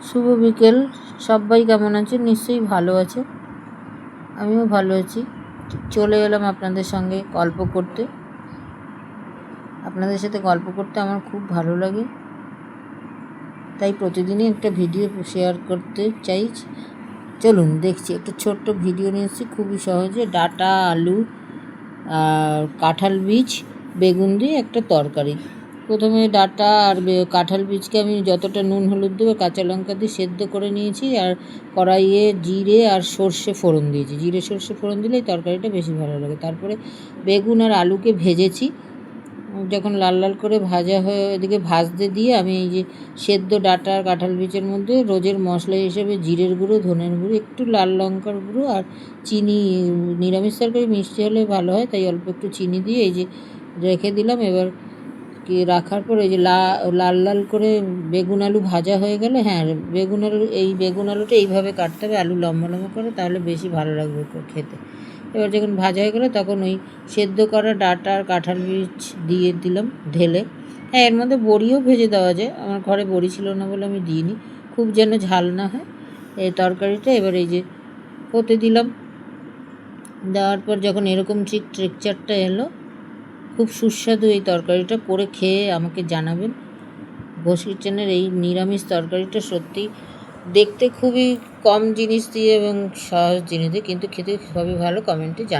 শুভ বিকেল। সবাই কেমন আছে? নিশ্চয়ই ভালো আছে, আমিও ভালো আছি। চলে এলাম আপনাদের সঙ্গে গল্প করতে। আপনাদের সাথে গল্প করতে আমার খুব ভালো লাগে, তাই প্রতিদিনই একটা ভিডিও শেয়ার করতে চাই। চলুন দেখছি, একটা ছোট্ট ভিডিও নিয়ে এসেছি, খুবই সহজে। ডাঁটা, আলু আর কাঁঠাল বীজ, বেগুন দিয়ে একটা তরকারি। প্রথমে ডাঁটা আর কাঁঠাল বীজকে আমি যতটা নুন হলুদ দেবো কাঁচা লঙ্কা দিয়ে সেদ্ধ করে নিয়েছি, আর কড়াইয়ে জিরে আর সর্ষে ফোড়ন দিয়েছি। জিরে সর্ষে ফোড়ন দিলে এই তরকারিটা বেশি ভালো লাগে। তারপরে বেগুন আর আলুকে ভেজেছি, যখন লাল লাল করে ভাজা হয়ে এদিকে ভাজতে দিয়ে আমি এই যে সেদ্ধ ডাঁটা আর কাঁঠাল বীজের মধ্যে রোজের মশলা হিসেবে জিরের গুঁড়ো, ধনের গুঁড়ো, একটু লাল লঙ্কার গুঁড়ো আর চিনি, নিরামিষ তরকারি মিষ্টি হলে ভালো হয় তাই অল্প একটু চিনি দিয়ে এই যে রেখে দিলাম। এবার কি রাখার পর এই যে লাল লাল করে বেগুন আলু ভাজা হয়ে গেলে, হ্যাঁ বেগুন আলুটা এইভাবে কাটতে হবে, আলু লম্বা লম্বা করে, তাহলে বেশি ভালো লাগবে খেতে। এবার যখন ভাজা হয়ে গেলো তখন ওই সেদ্ধ করা ডাঁটা আর কাঁঠাল বীজ দিয়ে দিলাম ঢেলে। হ্যাঁ, এর মধ্যে বড়িও ভেজে দেওয়া যায়, আমার ঘরে বড়ি ছিল না বলে আমি দিইনি, খুব যেন ঝাল না হয় এই তরকারিটা। এবার এই যে হতে দিলাম, দেওয়ার পর যখন এরকম ঠিক টেক্সচারটা এলো, খুব সুস্বাদু এই তরকারিটা। করে খেয়ে আমাকে জানাবেন। ঘোষ কিচেনের এই নিরামিষ তরকারিটা সত্যি দেখতে খুবই কম জিনিস দিয়ে এবং সহজ জিনিস দিয়ে, কিন্তু খেতে খুবই ভালো। কমেন্টে জানাবেন।